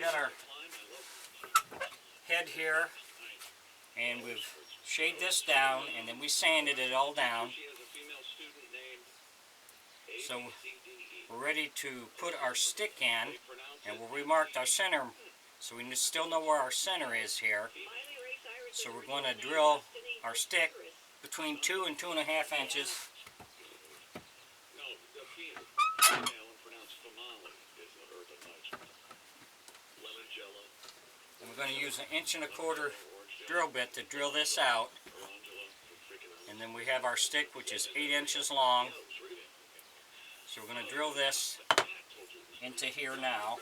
got our head here, and we've shaved this down, and then we sanded it all down. So we're ready to put our stick in, and we remarked our center, so we still know where our center is here. So we're going to drill our stick between 2 and 2.5 inches. And we're going to use an 1.25 inch drill bit to drill this out. And then we have our stick, which is 8 inches long. So we're going to drill this into here now.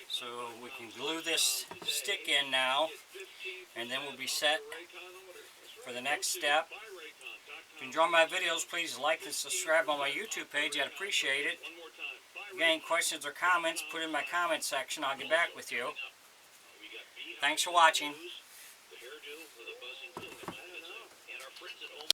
So we can glue this stick in now, and then we'll be set for the next step. If you enjoy my videos, please like and subscribe on my YouTube page. I'd appreciate it. Again, questions or comments, put in my comment section. I'll get back with you. Thanks for watching.